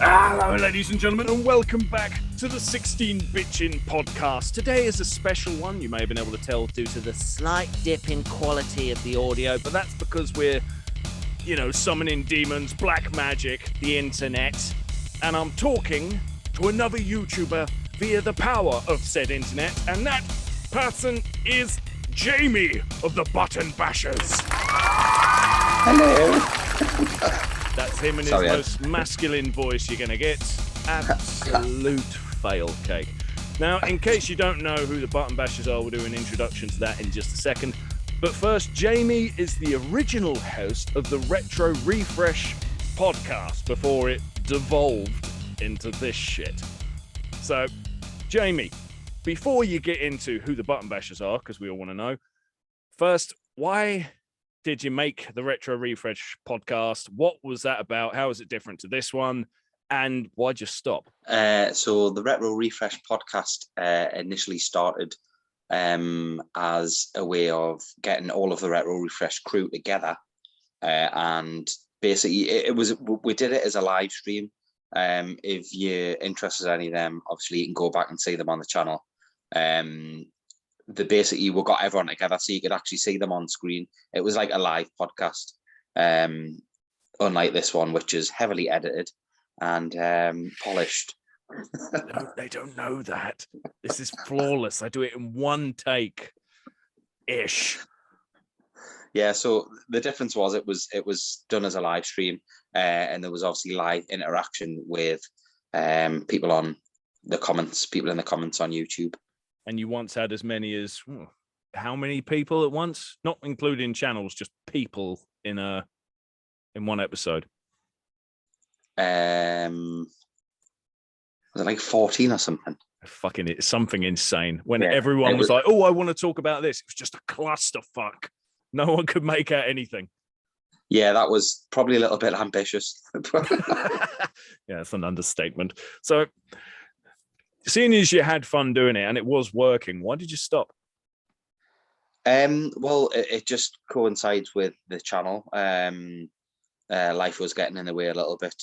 Hello, ladies and gentlemen, and welcome back to the 16 Bitchin' podcast. Today is a special one. You may have been able to tell due to the slight dip in quality of the audio, but that's because we're, summoning demons, black magic, the internet, and I'm talking to another YouTuber via the power of said internet, and that person is Jamie of the Button Bashers. Hello. That's him in his most masculine voice you're going to get. Absolute fail cake. Now, in case you don't know who the Button Bashers are, we'll do an introduction to that in just a second. But first, Jamie is the original host of the Retro Refresh podcast before it devolved into this shit. So, Jamie, before you get into who the Button Bashers are, because we all want to know, first, why did you make the Retro Refresh podcast? What was that about? How is it different to this one? And why'd you stop? So the Retro Refresh podcast initially started as a way of getting all of the Retro Refresh crew together. And basically we did it as a live stream. If you're interested in any of them, obviously you can go back and see them on the channel. We got everyone together so you could actually see them on screen. It was like a live podcast, unlike this one, which is heavily edited and polished. No, they don't know that. This is flawless. I do it in one take ish. Yeah, so the difference was it was done as a live stream, and there was obviously live interaction with people in the comments on YouTube. And you once had as many as how many people at once? Not including channels, just people in one episode. Was it like 14 or something? Fucking it's something insane. When everyone was like, "Oh, I want to talk about this," it was just a clusterfuck. No one could make out anything. Yeah, that was probably a little bit ambitious. Yeah, it's an understatement. So, seeing as you had fun doing it and it was working, why did you stop? Well, it just coincides with the channel. Life was getting in the way a little bit.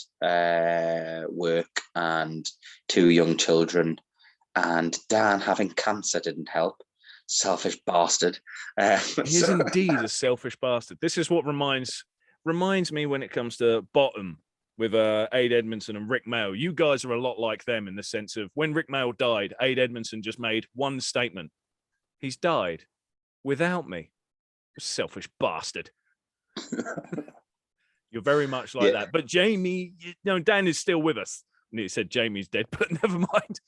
Work and 2 young children, and Dan having cancer didn't help. Selfish bastard. He is indeed a selfish bastard. This is what reminds me when it comes to Bottom with Aid Edmondson and Rick Mail. You guys are a lot like them in the sense of when Rick Mail died, Aid Edmondson just made one statement. He's died without me. Selfish bastard. You're very much like that. But Jamie, Dan is still with us. And he said Jamie's dead, but never mind.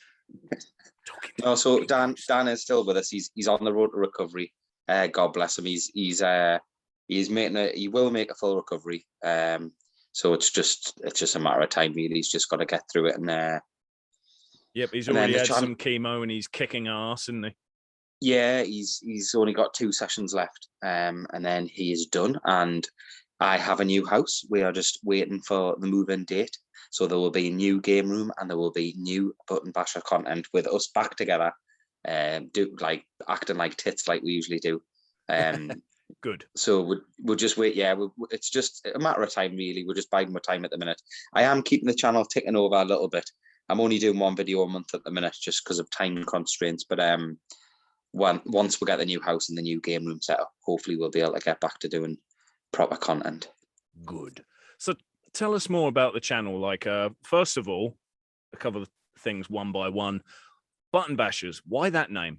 No, so Dan is still with us. He's on the road to recovery. God bless him. He will make a full recovery. So it's just a matter of time, really. He's just got to get through it. And yep, he's already had some chemo and he's kicking ass, isn't he? Yeah, he's only got 2 sessions left, and then he is done. And I have a new house. We are just waiting for the move-in date. So there will be a new game room and there will be new Button Basher content with us back together, acting like tits like we usually do. Good. So we'll just wait. Yeah, it's just a matter of time, really. We're just biding with time at the minute. I am keeping the channel ticking over a little bit. I'm only doing 1 video a month at the minute just because of time constraints. But once we get the new house and the new game room set up, hopefully we'll be able to get back to doing proper content. Good. So tell us more about the channel. Like, first of all, a couple of things one by one. Button Bashers, why that name?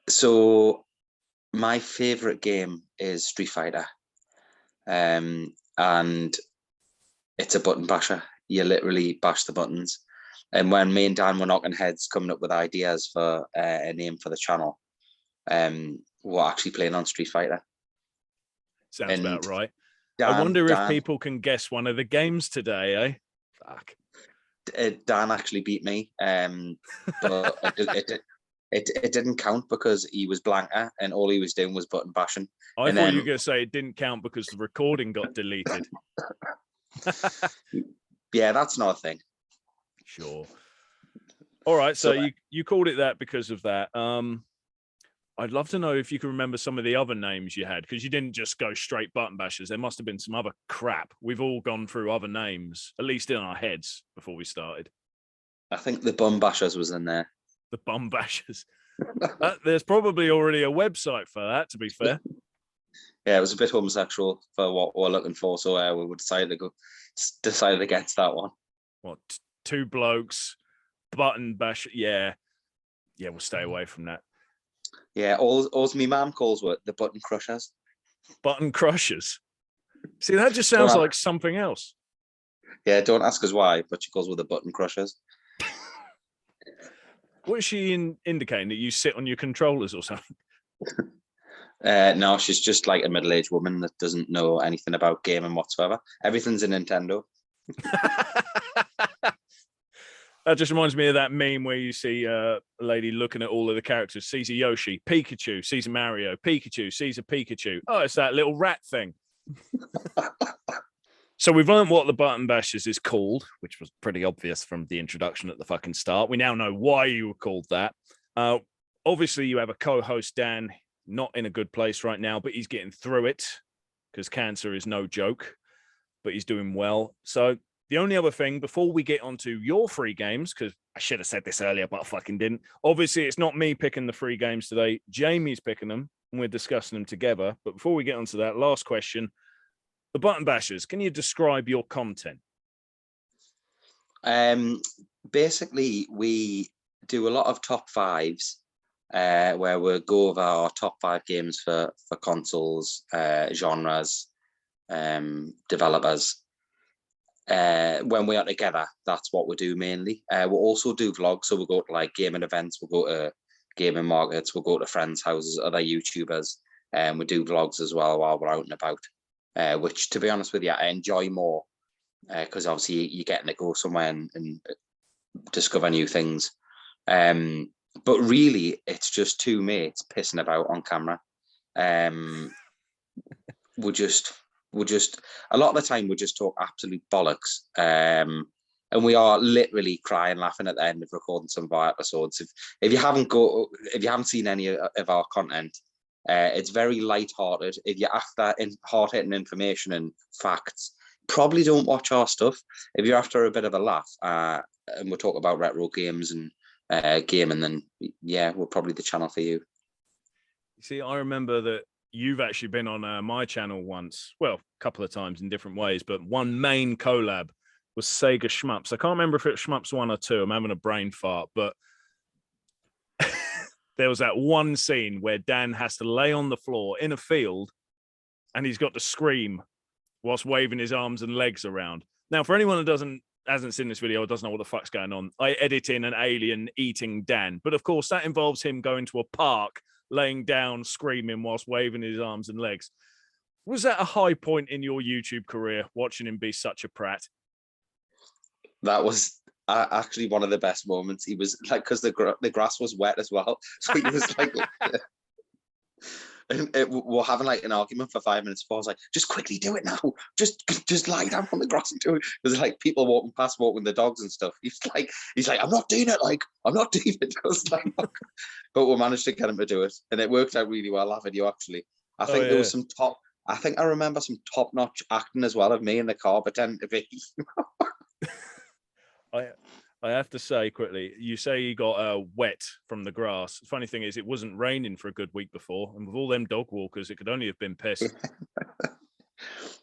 So my favorite game is Street Fighter, and it's a button basher. You literally bash the buttons. And when me and Dan were knocking heads, coming up with ideas for a name for the channel, we're actually playing on Street Fighter. Sounds about right. I wonder if people can guess one of the games today, eh? Fuck. Dan actually beat me, but it didn't count because he was blanker and all he was doing was button bashing. I thought you were going to say it didn't count because the recording got deleted. Yeah, that's not a thing. Sure. All right, so you called it that because of that. I'd love to know if you can remember some of the other names you had, because you didn't just go straight button bashers. There must have been some other crap. We've all gone through other names, at least in our heads, before we started. I think the bum bashers was in there. The bum bashers. There's probably already a website for that, to be fair. Yeah, it was a bit homosexual for what we're looking for, so we decided against that one. What, two blokes, button bash? Yeah, we'll stay away from that. Yeah, all me mum calls were the button crushers. Button crushers. See, that just sounds like something else. Yeah, don't ask us why, but she calls with the button crushers. What is she indicating? That you sit on your controllers or something? No, she's just like a middle-aged woman that doesn't know anything about gaming whatsoever. Everything's a Nintendo. That just reminds me of that meme where you see a lady looking at all of the characters, sees a Yoshi, Pikachu, sees a Mario, Pikachu, sees a Pikachu. Oh, it's that little rat thing. So we've learned what the button bashers is called, which was pretty obvious from the introduction at the fucking start. We now know why you were called that. Obviously, you have a co-host, Dan, not in a good place right now, but he's getting through it because cancer is no joke, but he's doing well. So the only other thing before we get onto your free games, because I should have said this earlier, but I fucking didn't. Obviously, it's not me picking the free games today. Jamie's picking them and we're discussing them together. But before we get onto that, last question. The button bashers, can you describe your content? Basically, we do a lot of top fives where we go over our top 5 games for consoles, genres, developers. When we are together, that's what we do mainly. We'll also do vlogs, so we'll go to like gaming events, we'll go to gaming markets, we'll go to friends' houses, other YouTubers, and we do vlogs as well while we're out and about. Which, to be honest with you, I enjoy more because obviously you're getting to go somewhere and discover new things. But really, it's just two mates pissing about on camera. We're just a lot of the time we just talk absolute bollocks. And we are literally crying, laughing at the end of recording some of our episodes. If you haven't seen any of our content, it's very light-hearted. If you're after hard-hitting information and facts, probably don't watch our stuff. If you're after a bit of a laugh, and we'll talk about retro games and gaming, then yeah, we're probably the channel for you. See, I remember that you've actually been on my channel once, well, a couple of times in different ways, but one main collab was Sega Shmups. I can't remember if it was Shmups 1 or 2. I'm having a brain fart, but there was that one scene where Dan has to lay on the floor in a field and he's got to scream whilst waving his arms and legs around. Now, for anyone that hasn't seen this video or doesn't know what the fuck's going on, I edit in an alien eating Dan. But of course, that involves him going to a park, laying down, screaming whilst waving his arms and legs. Was that a high point in your YouTube career, watching him be such a prat? That was actually one of the best moments. He was like, because the grass was wet as well, so he was like we're having like an argument for 5 minutes before. I was like, just quickly do it now, just lie down on the grass and do it. There's like people walking the dogs and stuff. He's like I'm not doing it, I'm not doing it. I was like, but we managed to get him to do it, and it worked out really well. That video, actually, I think there was some top. I think I remember some top-notch acting as well of me in the car pretending to be. I have to say quickly, you say you got wet from the grass. The funny thing is, it wasn't raining for a good week before, and with all them dog walkers, it could only have been piss.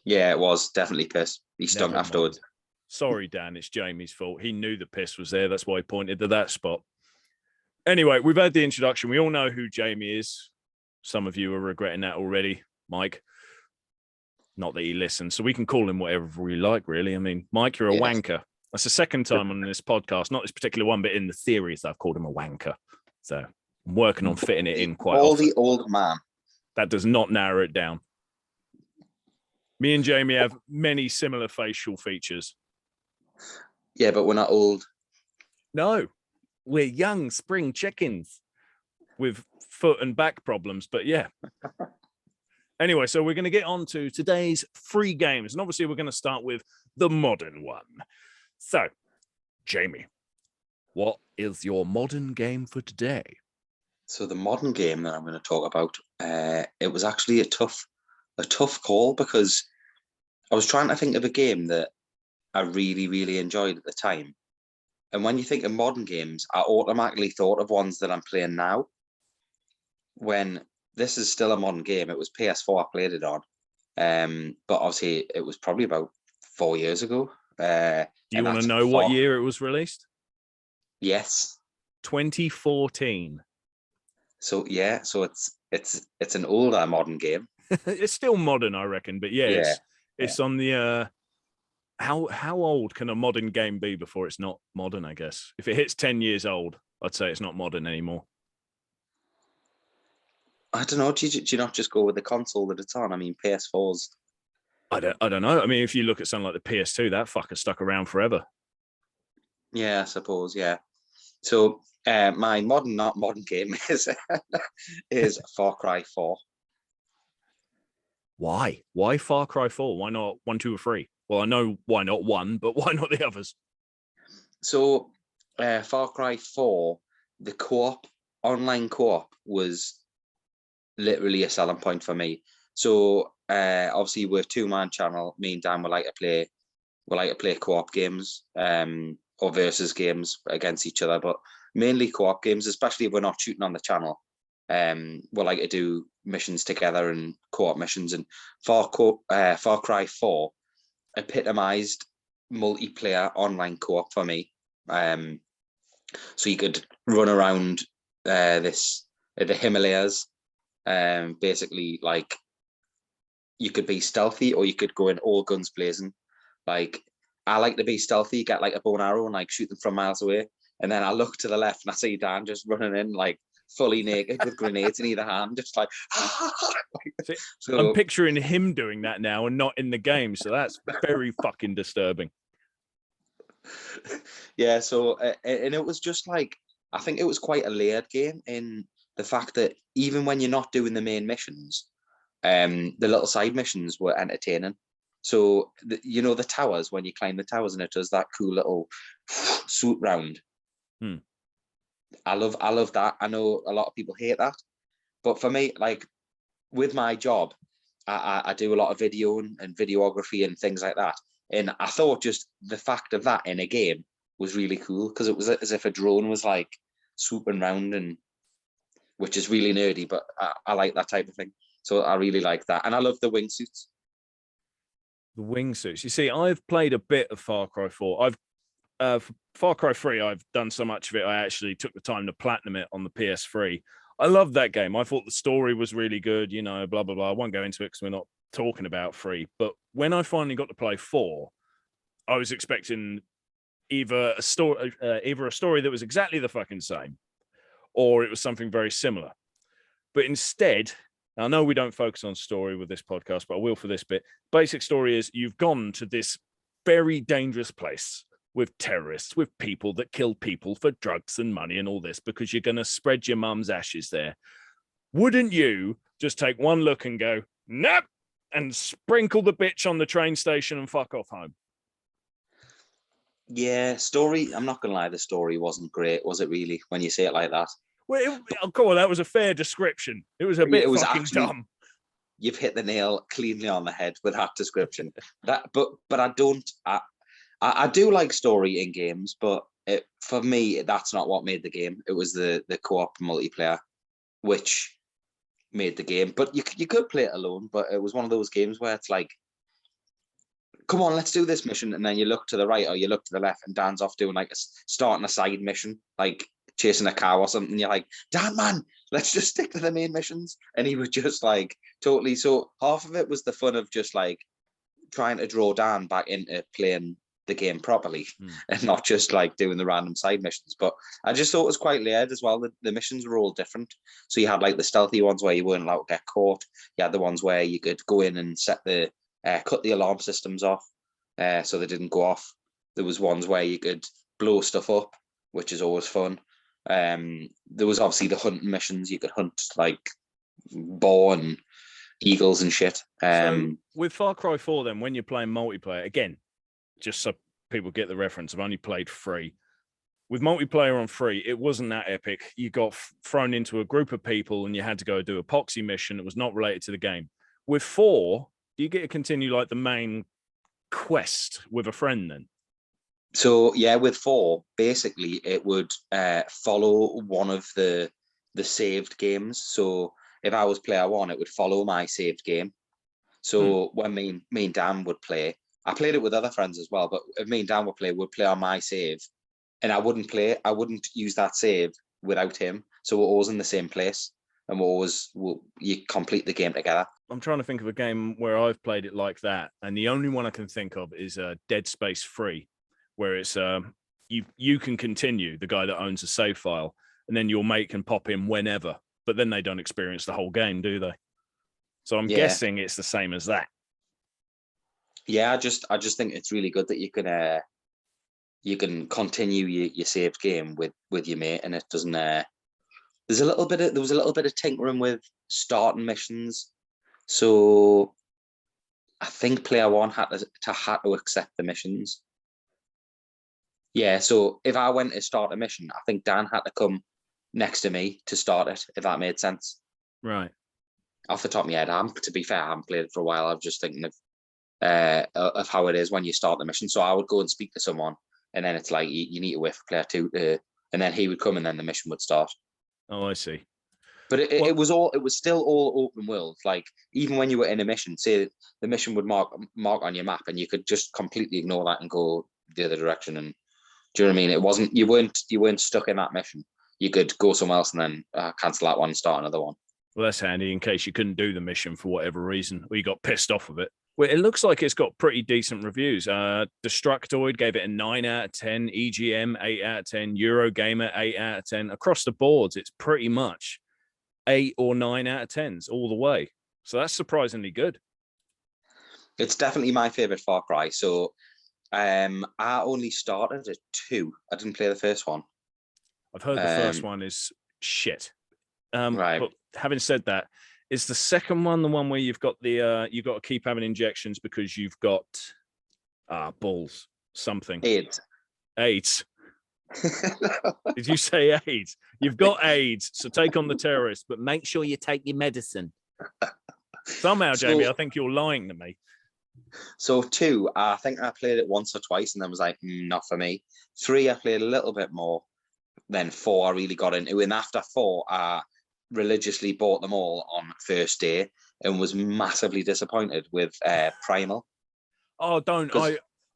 Yeah, it was definitely piss. He stunk afterwards. Sorry, Dan, it's Jamie's fault. He knew the piss was there. That's why he pointed to that spot. Anyway, we've had the introduction. We all know who Jamie is. Some of you are regretting that already, Mike. Not that he listens, so we can call him whatever we like, really. I mean, Mike, you're a wanker. That's the second time on this podcast, not this particular one, but in the theories, I've called him a wanker. So I'm working on fitting it in quite often. The old man. That does not narrow it down. Me and Jamie have many similar facial features. Yeah, but we're not old. No, we're young spring chickens with foot and back problems, but yeah. Anyway, so we're going to get on to today's free games. And obviously, we're going to start with the modern one. So, Jamie, what is your modern game for today? So the modern game that I'm going to talk about, it was actually a tough call because I was trying to think of a game that I really, really enjoyed at the time. And when you think of modern games, I automatically thought of ones that I'm playing now. When this is still a modern game, it was PS4 I played it on. But obviously it was probably about 4 years ago. Do you and want to that's know what year it was released? Yes. 2014. So yeah, so it's an older modern game. It's still modern, I reckon, but yeah, Yeah. it's on the how old can a modern game be before it's not modern, I guess? If it hits 10 years old, I'd say it's not modern anymore. I don't know. Do you not just go with the console that it's on? I mean, PS4s. I don't know. I mean, if you look at something like the PS2, that fucker stuck around forever. Yeah, I suppose. Yeah. So my not modern game is Far Cry 4. Why? Why Far Cry 4? Why not 1, 2, or 3? Well, I know why not 1, but why not the others? So Far Cry 4, the online co-op was literally a selling point for me. So obviously we're a 2-man channel. Me and Dan would like to play co-op games, or versus games against each other, but mainly co-op games, especially if we're not shooting on the channel. We like to do missions together and co-op missions. And Far Cry 4 epitomized multiplayer online co-op for me. So you could run around the Himalayas, basically like you could be stealthy or you could go in all guns blazing. Like I like to be stealthy, get like a bow and arrow and like shoot them from miles away. And then I look to the left and I see Dan just running in like fully naked with grenades in either hand, just like. See, So I'm picturing him doing that now and not in the game, so that's very fucking disturbing. Yeah, so and it was just like I think it was quite a layered game in the fact that even when you're not doing the main missions, the little side missions were entertaining. So the towers, when you climb the towers and it does that cool little swoop round. I love that. I know a lot of people hate that, but for me, like with my job, I do a lot of video and videography and things like that. And I thought just the fact of that in a game was really cool because it was as if a drone was like swooping around, and which is really nerdy, but I like that type of thing. So I really like that. And I love the wingsuits. The wingsuits. You see, I've played a bit of Far Cry 4. For Far Cry 3, I've done so much of it, I actually took the time to platinum it on the PS3. I loved that game. I thought the story was really good, blah, blah, blah. I won't go into it because we're not talking about 3. But when I finally got to play 4, I was expecting either a story that was exactly the fucking same, or it was something very similar. But instead, I know we don't focus on story with this podcast, but I will for this bit. Basic story is you've gone to this very dangerous place with terrorists, with people that kill people for drugs and money and all this because you're going to spread your mum's ashes there. Wouldn't you just take one look and go, nope, and sprinkle the bitch on the train station and fuck off home? Yeah, story. I'm not gonna lie, the story wasn't great, was it? Really, when you say it like that. Well, come on, that was a fair description. It was a bit fucking actually dumb. You've hit the nail cleanly on the head with that description. But I don't. I do like story in games, but for me, that's not what made the game. It was the co-op multiplayer, which made the game. But you could play it alone, but it was one of those games where it's like, come on, let's do this mission, and then you look to the right or you look to the left, and Dan's off doing like starting a side mission, like chasing a cow or something. You're like, Dan, man, let's just stick to the main missions. And he was just like totally. So half of it was the fun of just like trying to draw Dan back into playing the game properly and not just like doing the random side missions. But I just thought it was quite layered as well. The missions were all different. So you had like the stealthy ones where you weren't allowed to get caught. You had the ones where you could go in and cut the alarm systems off so they didn't go off. There was ones where you could blow stuff up, which is always fun. There was obviously the hunting missions. You could hunt like boar and eagles and shit. So with Far Cry 4, then, when you're playing multiplayer, again, just so people get the reference, I've only played 3. with multiplayer on 3, it wasn't that epic. You got thrown into a group of people and you had to go do a epoxy mission that was not related to the game. With 4, do you get to continue like the main quest with a friend then? So yeah, with 4, basically it would follow one of the saved games. So if I was player 1, it would follow my saved game. So when me and Dan would play, I played it with other friends as well, but if me and Dan would play on my save, and I wouldn't use that save without him. So we're always in the same place, and you complete the game together. I'm trying to think of a game where I've played it like that, and the only one I can think of is Dead Space 3, where it's you can continue, the guy that owns a save file, and then your mate can pop in whenever, but then they don't experience the whole game, do they? So I'm guessing it's the same as that. Yeah, I just think it's really good that you can continue your saved game with your mate, and it doesn't. There was a little bit of tinkering with starting missions, so I think player 1 had to accept the missions. Yeah, so if I went to start a mission, I think Dan had to come next to me to start it, if that made sense. Right. Off the top of my head, to be fair, I haven't played it for a while. I'm just thinking of how it is when you start the mission. So I would go and speak to someone, and then it's like you need to wait for player 2 and then he would come, and then the mission would start. Oh, I see. But it was still all open world. Like even when you were in a mission, say the mission would mark on your map, and you could just completely ignore that and go the other direction. And do you know what I mean? It wasn't you weren't stuck in that mission. You could go somewhere else and then cancel that one and start another one. Well, that's handy in case you couldn't do the mission for whatever reason, or you got pissed off with it. Well, it looks like it's got pretty decent reviews. Destructoid gave it a 9 out of 10, EGM 8 out of 10, Eurogamer 8 out of 10. Across the boards, it's pretty much 8 or 9 out of 10s all the way. So that's surprisingly good. It's definitely my favorite Far Cry. So I only started at 2. I didn't play the first one. I've heard the first one is shit. Right. But having said that, is the second one the one where you've got you've got to keep having injections because you've got balls something AIDS. Did you say AIDS? You've got AIDS, so take on the terrorists, but make sure you take your medicine. Somehow, Jamie, I think you're lying to me. So 2, I think I played it once or twice and then was like, not for me. 3, I played a little bit more. Then 4, I really got into. And after 4, I religiously bought them all on first day and was massively disappointed with Primal. Oh, don't.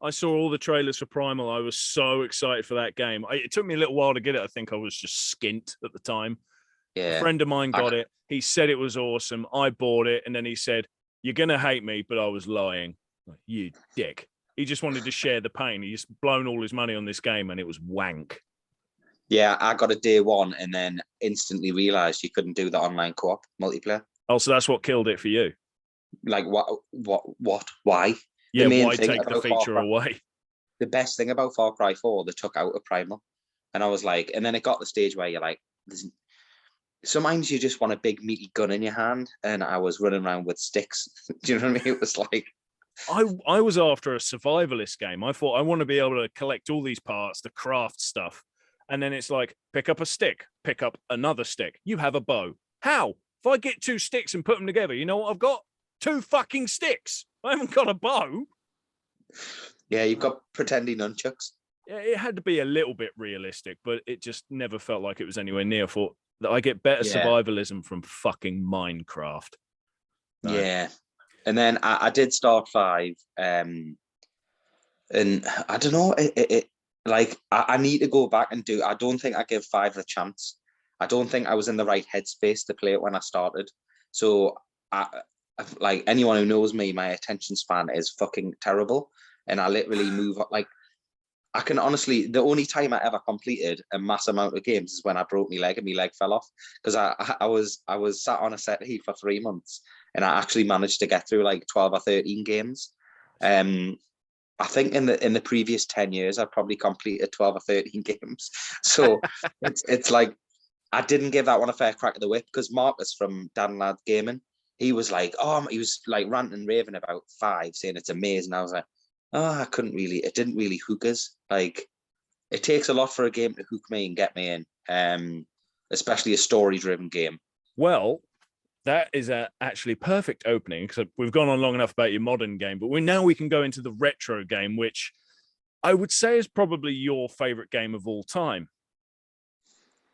I saw all the trailers for Primal. I was so excited for that game. It took me a little while to get it. I think I was just skint at the time. Yeah. A friend of mine got it. He said it was awesome. I bought it, and then he said, "You're going to hate me," but I was lying. Like, you dick. He just wanted to share the pain. He's blown all his money on this game, and it was wank. Yeah, I got it day 1 and then instantly realized you couldn't do the online co-op multiplayer. Oh, so that's what killed it for you? Like, what, why? Yeah, why take the feature away? The best thing about Far Cry 4, they took out a Primal. And I was like, and then it got to the stage where you're like, sometimes you just want a big meaty gun in your hand, and I was running around with sticks. Do you know what I mean? It was like... I was after a survivalist game. I thought I want to be able to collect all these parts, the craft stuff. And then it's like, pick up a stick, pick up another stick. You have a bow. How? If I get 2 sticks and put them together, you know what I've got? 2 fucking sticks. I haven't got a bow. Yeah, you've got pretending nunchucks. Yeah, it had to be a little bit realistic, but it just never felt like it was anywhere near. For that, I get better survivalism from fucking Minecraft. No. Yeah. And then I did start 5. And I don't know, I need to go back and I don't think I give 5 a chance. I don't think I was in the right headspace to play it when I started. So like anyone who knows me, my attention span is fucking terrible. And I literally move like, I can honestly, the only time I ever completed a mass amount of games is when I broke my leg and my leg fell off. Because I was sat on a settee for 3 months and I actually managed to get through like 12 or 13 games. I think in the previous 10 years, I've probably completed 12 or 13 games. So it's like, I didn't give that one a fair crack of the whip because Marcus from Dan Lad Gaming, he was like, he was like ranting and raving about 5, saying it's amazing. I was like, it didn't really hook us. Like, it takes a lot for a game to hook me and get me in, especially a story-driven game. Well, that is actually perfect opening, because we've gone on long enough about your modern game, but we can go into the retro game, which I would say is probably your favorite game of all time.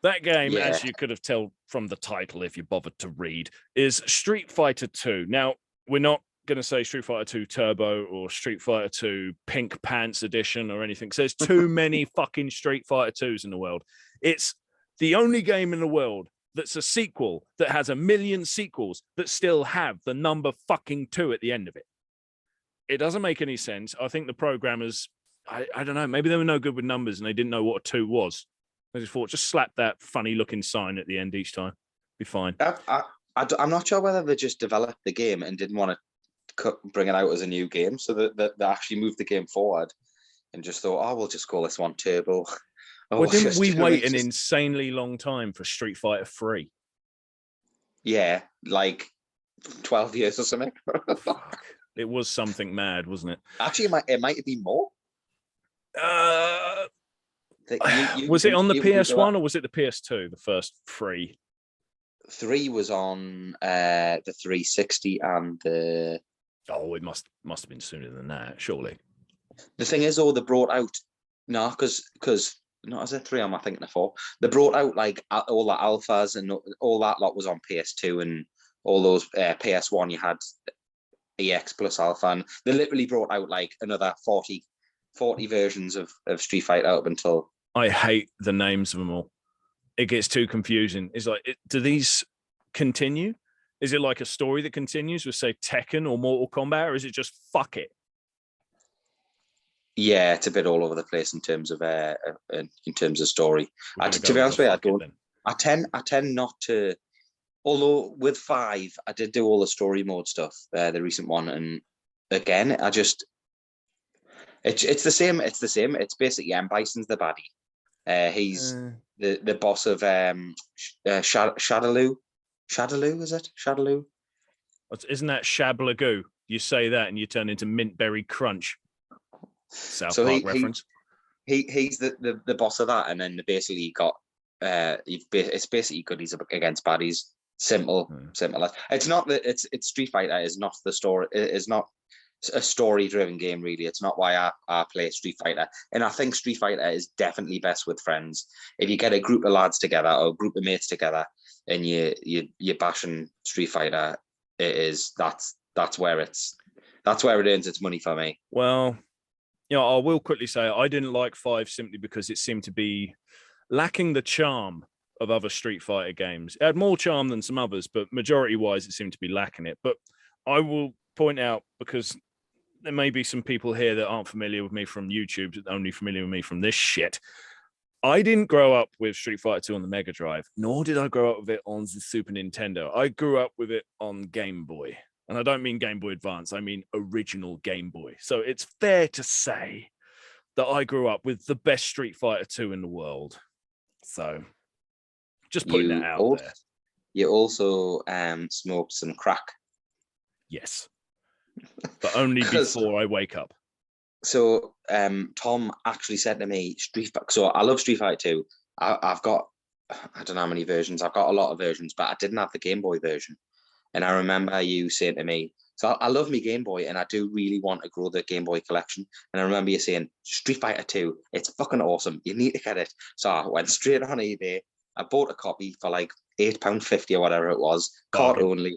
That game, as you could have told from the title, if you bothered to read, is Street Fighter 2. Now, we're not going to say Street Fighter 2 Turbo or Street Fighter 2 Pink Pants Edition or anything, because there's too many fucking Street Fighter 2s in the world. It's the only game in the world that's a sequel that has 1 million sequels that still have the number fucking 2 at the end of it. It doesn't make any sense. I think the programmers, I don't know, maybe they were no good with numbers and they didn't know what a 2 was. I just thought, just slap that funny looking sign at the end each time. Be fine. I'm not sure whether they just developed the game and didn't want to bring it out as a new game, so that they actually moved the game forward and just thought, oh, we'll just call this one Turbo. Well, didn't we wait an insanely long time for Street Fighter 3? Yeah, like 12 years or something. Fuck. It was something mad, wasn't it? Actually, it might have been more. Was it on the PS1 or was it the PS2, the first 3? 3 was on the 360 and the... Oh, it must have been sooner than that, surely. The thing is, though, they brought out... No, because not as a 3, I'm thinking of 4. They brought out like all the alphas and all that lot was on PS2, and all those PS1 you had EX plus alpha, and they literally brought out like another 40 versions of Street Fighter up until... I hate the names of them all. It gets too confusing. It's like, do these continue? Is it like a story that continues with, say, Tekken or Mortal Kombat, or is it just fuck it? Yeah, it's a bit all over the place in terms of story. To be honest with you, I tend not to. Although with 5, I did do all the story mode stuff, the recent one, and again, it's the same. It's the same. It's basically Bison's the baddie. He's the boss of Shadaloo. Shadaloo, is it? Shadaloo? Isn't that Shablagoo? You say that and you turn into Mintberry Crunch. South Park reference. He's the boss of that, and then basically got it's basically goodies against baddies. Simple. It's not that it's Street Fighter is not the story. It is not a story-driven game, really. It's not why I play Street Fighter, and I think Street Fighter is definitely best with friends. If you get a group of lads together or a group of mates together, and you're bashing Street Fighter, that's where it earns its money for me. Well, I will quickly say I didn't like 5 simply because it seemed to be lacking the charm of other Street Fighter games. It had more charm than some others, but majority-wise, it seemed to be lacking it. But I will point out, because there may be some people here that aren't familiar with me from YouTube, that are only familiar with me from this shit. I didn't grow up with Street Fighter 2 on the Mega Drive, nor did I grow up with it on the Super Nintendo. I grew up with it on Game Boy. And I don't mean Game Boy Advance, I mean original Game Boy. So it's fair to say that I grew up with the best Street Fighter 2 in the world. So just putting that out there. You also smoked some crack. Yes. But only before I wake up. So Tom actually said to me, so I love Street Fighter 2. I've got, I don't know how many versions. I've got a lot of versions, but I didn't have the Game Boy version. And I remember you saying to me, so I love my Game Boy and I do really want to grow the Game Boy collection. And I remember you saying, Street Fighter 2, it's fucking awesome. You need to get it. So I went straight on eBay. I bought a copy for like £8.50 or whatever it was, card only.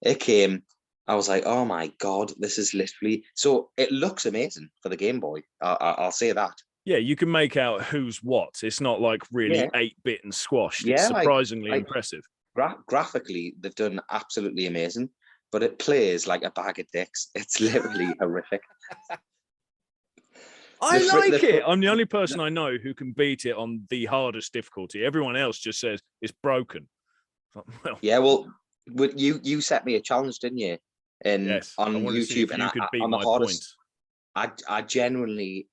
It came. I was like, oh my God, this is literally... So it looks amazing for the Game Boy. I'll say that. Yeah, you can make out who's what. It's not like really 8-bit and squashed. It's surprisingly impressive. Graphically, they've done absolutely amazing, but it plays like a bag of dicks. It's literally horrific. I like it. I'm the only person I know who can beat it on the hardest difficulty. Everyone else just says it's broken. Well, yeah, well, you set me a challenge, didn't you? And yes, on YouTube, and on the hardest, I genuinely,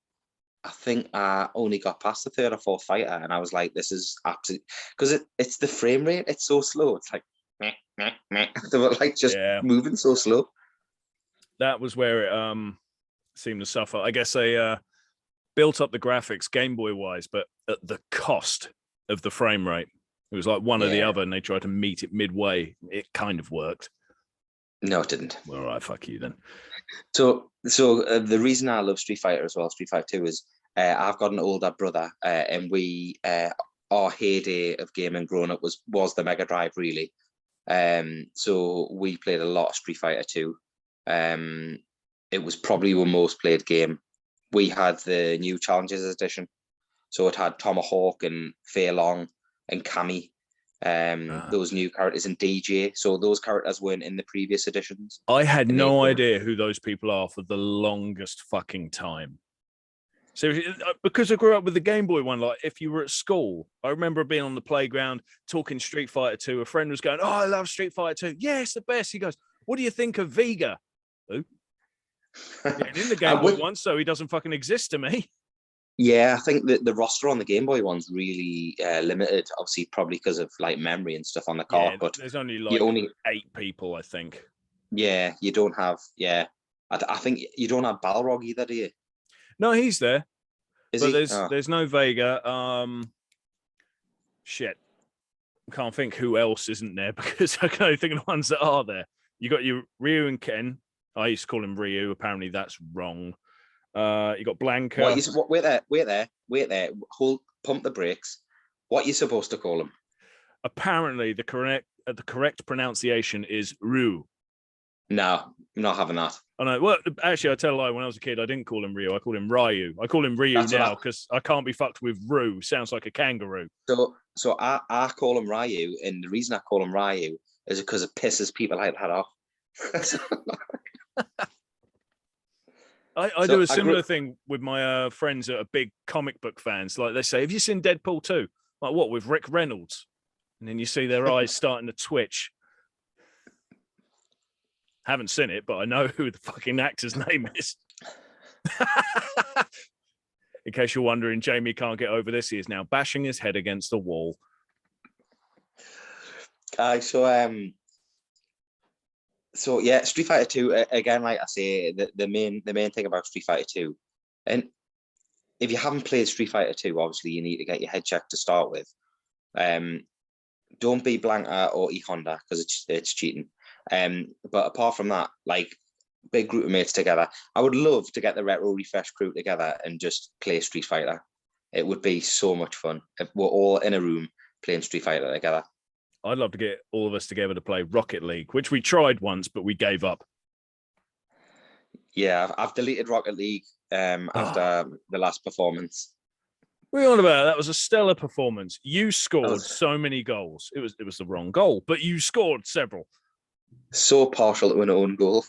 I think I only got past the 3rd or 4th fighter, and I was like, "This is absolute," because it's the frame rate. It's so slow. It's like meh, meh, meh. They were like just moving so slow. That was where it seemed to suffer. I guess a built up the graphics Game Boy wise, but at the cost of the frame rate. It was like one or the other, and they tried to meet it midway. It kind of worked. No, it didn't. Well, all right, fuck you then. So the reason I love Street Fighter as well, Street Fighter 2, is I've got an older brother, and we our heyday of gaming growing up was the Mega Drive, really. So we played a lot of Street Fighter 2. It was probably our most played game. We had the new Challenges edition, so it had Tomahawk and Fei Long and Cammy, those new characters, and DJ. So those characters weren't in the previous editions. I had no idea who those people are for the longest fucking time. So because I grew up with the Game Boy one, like if you were at school, I remember being on the playground talking Street Fighter 2. A friend was going, "Oh, I love Street Fighter 2. Yeah, it's the best." He goes, "What do you think of Vega?" Who? In the Game Boy one, so he doesn't fucking exist to me. Yeah, I think that the roster on the Game Boy one's really limited, obviously, probably because of like memory and stuff on the card. But there's only like 8 people, I think. Yeah, you don't have. Yeah, I think you don't have Balrog either, do you? No, he's there. Is but he? There's no Vega. Shit. Can't think who else isn't there because I can only think of the ones that are there. You got your Ryu and Ken. I used to call him Ryu. Apparently that's wrong. You got Blanca. Wait there. Pump the brakes. What are you supposed to call him? Apparently the correct pronunciation is Ryu. No, I'm not having that. Oh no, well, actually, I tell a lie. When I was a kid, I didn't call him Ryu. I called him Ryu. I call him Ryu now because I can't be fucked with Roo. Sounds like a kangaroo. So I call him Ryu, and the reason I call him Ryu is because it pisses people like that off. I do a similar thing with my friends that are big comic book fans. Like they say, "Have you seen Deadpool 2?" Like what, with Rick Reynolds? And then you see their eyes starting to twitch. Haven't seen it, but I know who the fucking actor's name is. In case you're wondering, Jamie can't get over this. He is now bashing his head against the wall. So yeah, Street Fighter 2, again, like I say, the main thing about Street Fighter 2, and if you haven't played Street Fighter 2, obviously you need to get your head checked to start with. Don't be Blanca or E Honda because it's cheating. But apart from that, like big group of mates together, I would love to get the Retro Refresh crew together and just play Street Fighter. It would be so much fun if we're all in a room playing Street Fighter together. I'd love to get all of us together to play Rocket League, which we tried once, but we gave up. Yeah, I've deleted Rocket League after the last performance. What are you on about? That was a stellar performance. You scored so many goals. It was the wrong goal, but you scored several. So partial to an own goal.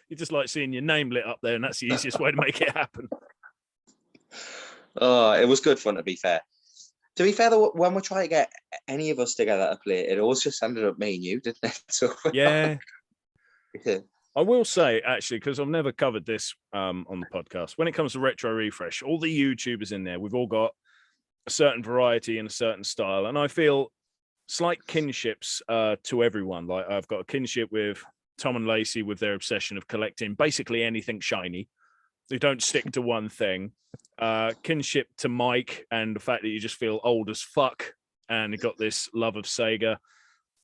You just like seeing your name lit up there, and that's the easiest way to make it happen. Oh, it was good fun, to be fair. To be fair, though, when we try to get any of us together to play, it always just ended up me and you, didn't it? So, yeah. Yeah. I will say, actually, because I've never covered this on the podcast, when it comes to Retro Refresh, all the YouTubers in there, we've all got a certain variety and a certain style. And I feel slight kinships to everyone. Like I've got a kinship with Tom and Lacey with their obsession of collecting basically anything shiny. They don't stick to one thing. Kinship to Mike and the fact that you just feel old as fuck and you got this love of Sega.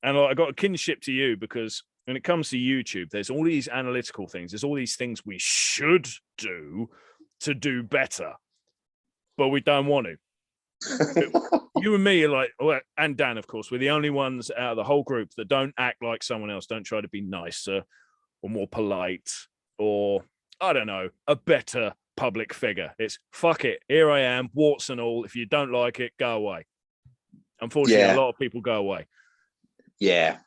And I got a kinship to you because when it comes to YouTube, there's all these analytical things. There's all these things we should do to do better, but we don't want to. You and me are like, and Dan, of course, we're the only ones out of the whole group that don't act like someone else, don't try to be nicer or more polite or, I don't know, a better public figure. It's fuck it. Here I am, warts and all. If you don't like it, go away. Unfortunately, a lot of people go away. Yeah.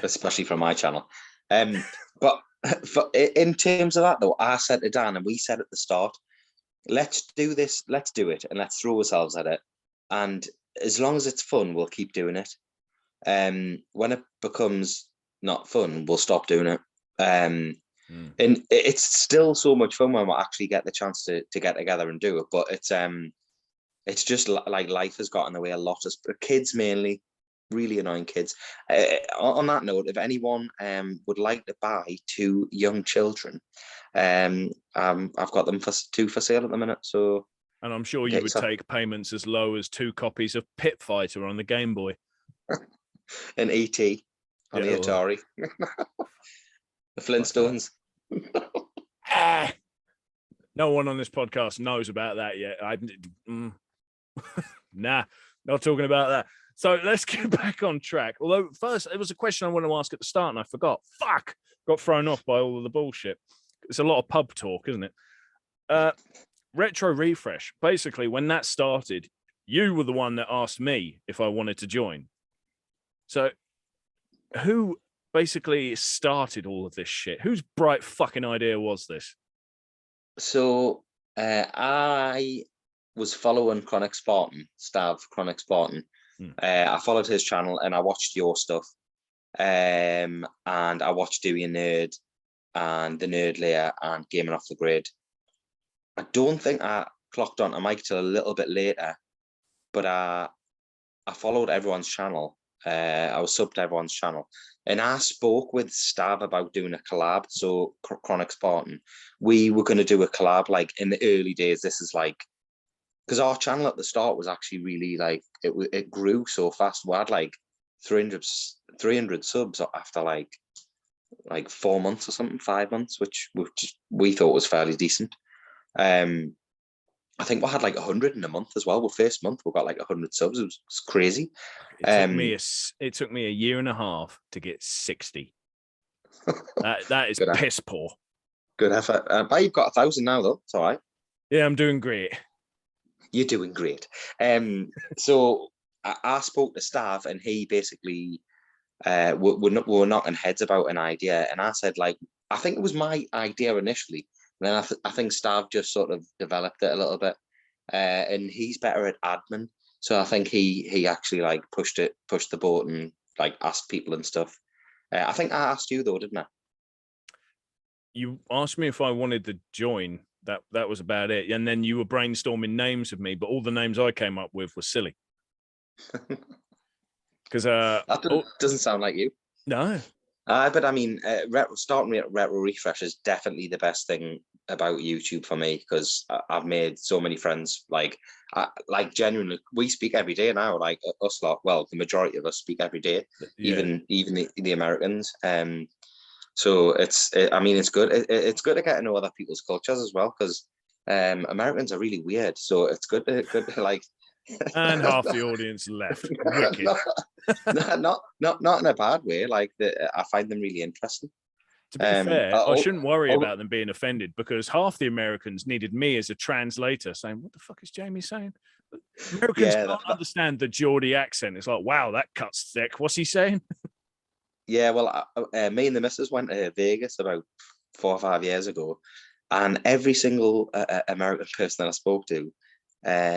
Especially from my channel. But in terms of that, though, I said to Dan, and we said at the start, let's do this, let's do it, and let's throw ourselves at it. And as long as it's fun, we'll keep doing it. When it becomes not fun, we'll stop doing it. And it's still so much fun when we actually get the chance to get together and do it. But it's just like life has got in the way a lot of kids mainly. really annoying kids. On that note, if anyone would like to buy 2 young children, I've got them for 2 for sale at the minute. So, and I'm sure you would take payments as low as 2 copies of Pit Fighter on the Game Boy, an ET on the Atari, the Flintstones. No one on this podcast knows about that yet. Nah, not talking about that. So let's get back on track. Although first, it was a question I wanted to ask at the start and I forgot. Fuck! Got thrown off by all of the bullshit. It's a lot of pub talk, isn't it? Retro Refresh. Basically, when that started, you were the one that asked me if I wanted to join. So who basically started all of this shit? Whose bright fucking idea was this? So I was following Chronic Spartan, Stav Chronic Spartan. I followed his channel and I watched your stuff. And I watched Dewey and Nerd and the Nerd Layer and Gaming Off the Grid. I don't think I clocked on to Mike till a little bit later, but I followed everyone's channel. I was subbed to everyone's channel. And I spoke with Stav about doing a collab. So Chronic Spartan, we were going to do a collab like in the early days. This is like, because our channel at the start was actually really like, it grew so fast. We had like 300 subs after like 4 months or something, 5 months, which we thought was fairly decent. I think we had like 100 in a month as well. Well, first month we got like 100 subs. It was crazy. It took me a year and a half to get 60. That is piss poor. Good effort. But you've got 1,000 now, though. It's all right. Yeah, I'm doing great. You're doing great. So I spoke to Stav, and he basically we're knocking heads about an idea, and I said like, I think it was my idea initially, and then I think Stav just sort of developed it a little bit, and he's better at admin. So I think he actually like pushed the boat and like asked people and stuff. I think I asked you though, didn't I? You asked me if I wanted to join. That was about it. And then you were brainstorming names of me, but all the names I came up with were silly. Because that doesn't sound like you. No. But I mean, starting with Retro Refresh is definitely the best thing about YouTube for me, because I've made so many friends. Like genuinely, we speak every day now. Like us lot, well, the majority of us speak every day, even the Americans. So it's good. It's good to get to know other people's cultures as well, because Americans are really weird. So it's good to like. And half the audience left. Wicked. Not in a bad way. Like I find them really interesting. To be fair, I shouldn't worry about them being offended, because half the Americans needed me as a translator saying, what the fuck is Jamie saying? Americans can't understand the Geordie accent. It's like, wow, that cuts thick. What's he saying? Yeah, well, me and the missus went to Vegas about 4 or 5 years ago, and every single American person that I spoke to,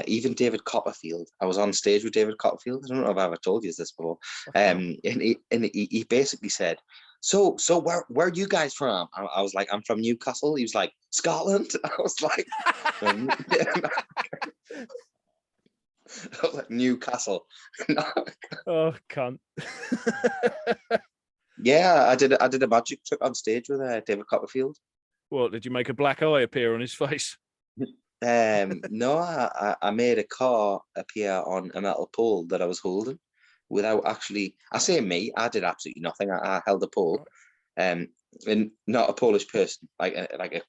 even David Copperfield, I was on stage with David Copperfield. I don't know if I've ever told you this before. And he basically said, so where are you guys from? I was like, I'm from Newcastle. He was like, Scotland. I was like, Newcastle. Oh, cunt. Yeah, I did a magic trick on stage with David Copperfield. What, did you make a black eye appear on his face? No, I made a car appear on a metal pole that I was holding without actually. I say me, I did absolutely nothing. I held a pole, and not a Polish person, like a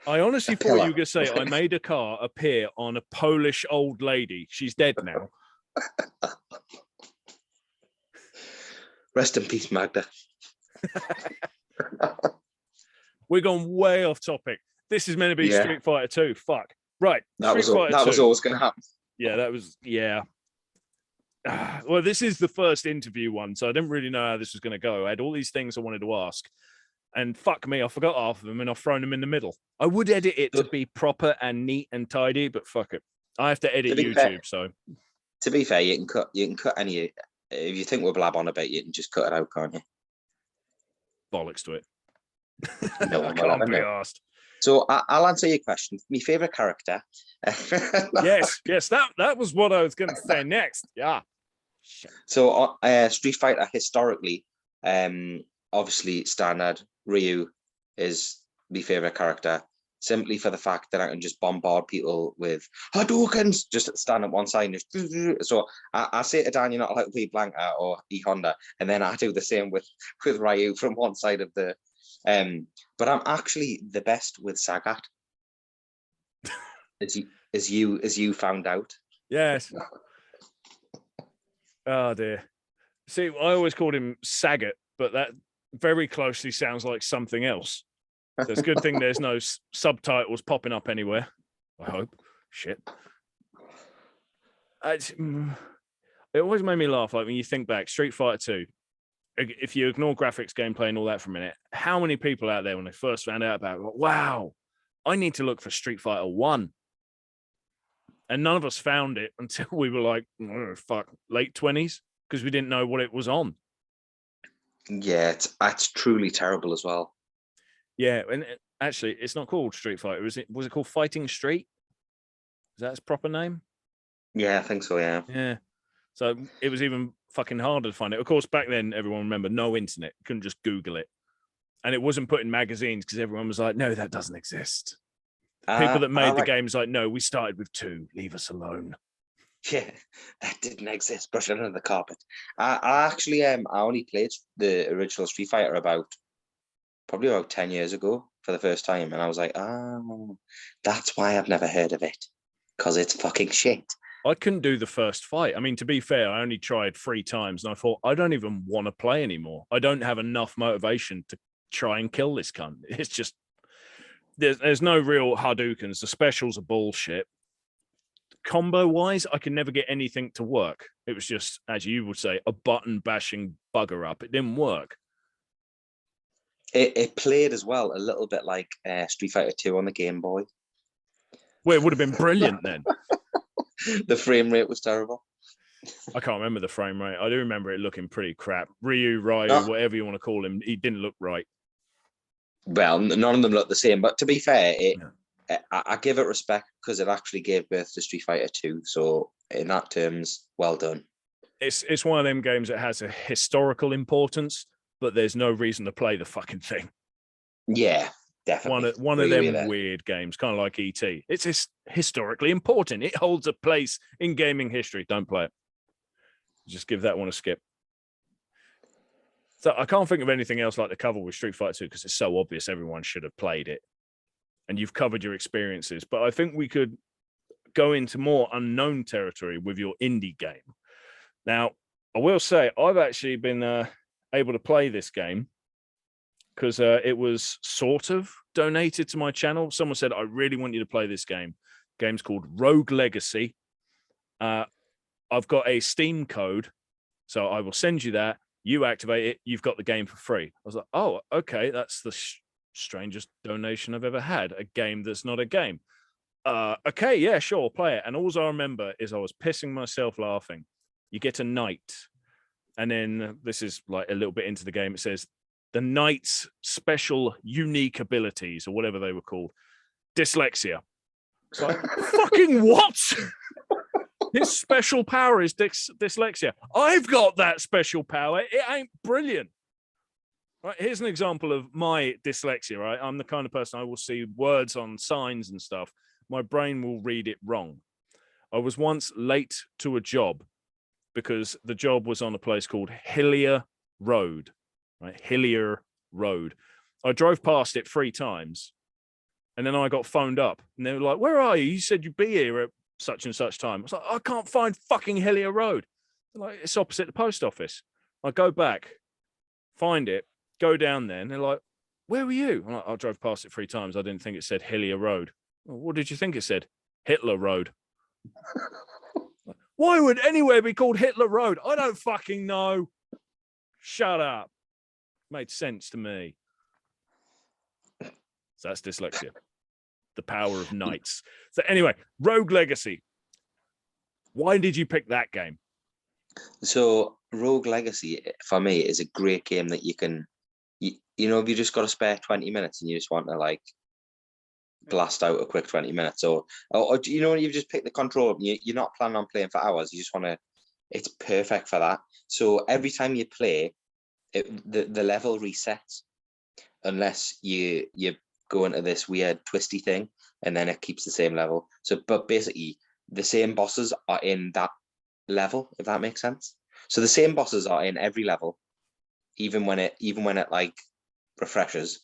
I honestly thought you were going to say I made a car appear on a Polish old lady. She's dead now. Rest in peace, Magda. We're going way off topic. This is meant to be Street Fighter 2. Fuck. Right. That was always going to happen. Yeah, that was, well, this is the first interview one, so I didn't really know how this was going to go. I had all these things I wanted to ask, and fuck me, I forgot half of them, and I've thrown them in the middle. I would edit it to be proper and neat and tidy, but fuck it. I have to edit YouTube, so. To be fair, you can cut any. If you think we'll blab on a bit, you can just cut it out, can't you? Bollocks to it. No I can't be asked. So I'll answer your question. My favorite character. yes, that was what I was going to say next. Yeah. Shit. So Street Fighter historically, obviously standard, Ryu is my favorite character, simply for the fact that I can just bombard people with Hadoukens, just stand at one side. So I say to Dan, you're not allowed to be Blanca or E Honda, and then I do the same with Ryu from one side of the. But I'm actually the best with Sagat, as you found out. Yes. Oh dear. See, I always called him Sagat, but that very closely sounds like something else. So it's a good thing there's no subtitles popping up anywhere. I hope. Shit. It always made me laugh. Like when you think back, Street Fighter 2. If you ignore graphics, gameplay, and all that for a minute, how many people out there when they first found out about it, like, wow, I need to look for Street Fighter 1. And none of us found it until we were like, oh, fuck, late 20s, because we didn't know what it was on. Yeah, it's truly terrible as well. Yeah, and actually, it's not called Street Fighter. Was it called Fighting Street? Is that its proper name? Yeah, I think so, yeah. Yeah. So it was even fucking harder to find it. Of course, back then, everyone remember no internet. You couldn't just Google it. And it wasn't put in magazines because everyone was like, no, that doesn't exist. People that made the games like, no, we started with 2. Leave us alone. Yeah, that didn't exist. Brush it under the carpet. I actually I only played the original Street Fighter probably about 10 years ago for the first time, and I was like, oh, that's why I've never heard of it, because it's fucking shit. I couldn't do the first fight. I mean, to be fair, I only tried 3 times, and I thought, I don't even want to play anymore. I don't have enough motivation to try and kill this cunt. It's just, there's no real Hadoukens. The specials are bullshit. Combo-wise, I could never get anything to work. It was just, as you would say, a button-bashing bugger up. It didn't work. It played as well a little bit like Street Fighter 2 on the Game Boy. Well, it would have been brilliant then. The frame rate was terrible. I can't remember the frame rate. I do remember it looking pretty crap. Ryu, whatever you want to call him, he didn't look right. Well, none of them look the same. But to be fair, I give it respect because it actually gave birth to Street Fighter 2. So in that terms, well done. It's one of them games that has a historical importance, but there's no reason to play the fucking thing. Yeah, definitely. One of them weird games, kind of like E.T. It's historically important. It holds a place in gaming history. Don't play it. Just give that one a skip. So I can't think of anything else like the cover with Street Fighter 2 because it's so obvious everyone should have played it. And you've covered your experiences. But I think we could go into more unknown territory with your indie game. Now, I will say I've actually been able to play this game because it was sort of donated to my channel. Someone said, I really want you to play this game. The game's called Rogue Legacy. I've got a Steam code, so I will send you that. You activate it, you've got the game for free. I was like, oh, okay, that's the strangest donation I've ever had. A game that's not a game. Okay, yeah, sure, play it. And all I remember is I was pissing myself laughing. You get a knight. And then this is like a little bit into the game. It says the knight's special unique abilities or whatever they were called. Dyslexia. It's like, fucking what? His special power is dyslexia. I've got that special power. It ain't brilliant. Right, here's an example of my dyslexia, right? I'm the kind of person I will see words on signs and stuff. My brain will read it wrong. I was once late to a job because the job was on a place called Hillier Road, right? Hillier Road. I drove past it 3 times and then I got phoned up and they were like, where are you? You said you'd be here at such and such time. I was like, I can't find fucking Hillier Road. They're like, it's opposite the post office. I go back, find it, go down there, and they're like, where were you? I'm like, I drove past it 3 times. I didn't think it said Hillier Road. Well, what did you think it said? Hitler Road. Why would anywhere be called Hitler Road? I don't fucking know. Shut up. Made sense to me. So that's dyslexia. The power of knights. So anyway, Rogue Legacy. Why did you pick that game? So Rogue Legacy, for me, is a great game that you can, you know, if you just got to spare 20 minutes and you just want to like blast out a quick 20 minutes or you know, you've just picked the controller and you're not planning on playing for hours. You just want to it's perfect for that. So every time you play, the level resets unless you go into this weird twisty thing, and then it keeps the same level. So, but basically, the same bosses are in that level, if that makes sense. So the same bosses are in every level, even when it like refreshes.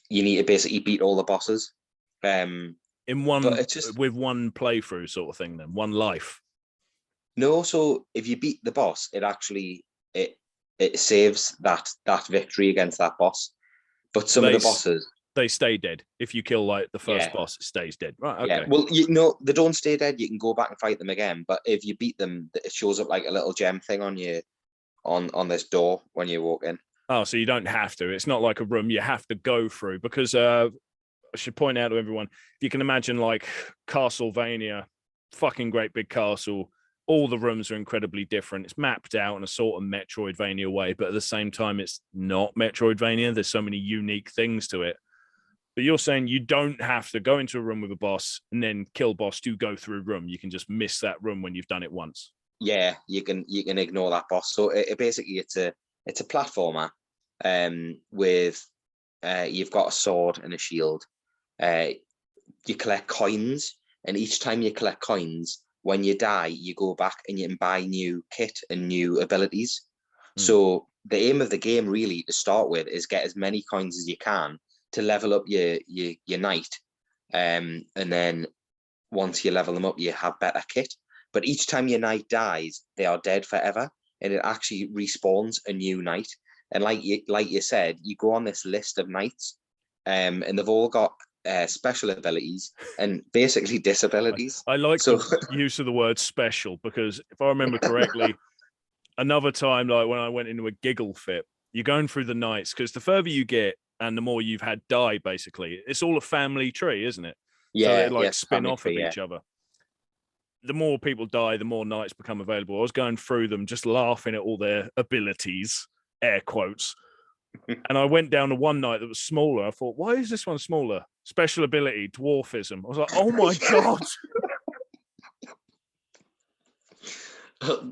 You need to basically beat all the bosses. In one, but it's just with one playthrough sort of thing, then one life. No, so if you beat the boss, it actually it saves that victory against that boss. But some of the bosses, they stay dead. If you kill like the first boss, it stays dead. Right. Okay. Yeah. Well, they don't stay dead. You can go back and fight them again. But if you beat them, it shows up like a little gem thing on you on this door when you walk in. Oh, so you don't have to. It's not like a room you have to go through, because I should point out to everyone, if you can imagine like Castlevania, fucking great big castle, all the rooms are incredibly different. It's mapped out in a sort of Metroidvania way, but at the same time, it's not Metroidvania. There's so many unique things to it. But you're saying you don't have to go into a room with a boss and then kill boss to go through a room. You can just miss that room when you've done it once. Yeah, you can ignore that boss. So it basically it's a platformer, with you've got a sword and a shield. You collect coins, and each time you collect coins, when you die, you go back and you can buy new kit and new abilities. So the aim of the game really to start with is get as many coins as you can to level up your knight. And then once you level them up, you have better kit. But each time your knight dies, they are dead forever, and it actually respawns a new knight. And like you said, you go on this list of knights, and they've all got special abilities and basically disabilities. I like the use of the word special, because if I remember correctly, another time, like when I went into a giggle fit, you're going through the knights, because the further you get and the more you've had die, basically, it's all a family tree, isn't it? Yeah, so they like spin off tree, of each other. The more people die, the more knights become available. I was going through them, just laughing at all their abilities, air quotes. And I went down to one knight that was smaller. I thought, why is this one smaller? Special ability, dwarfism. I was like, oh my God.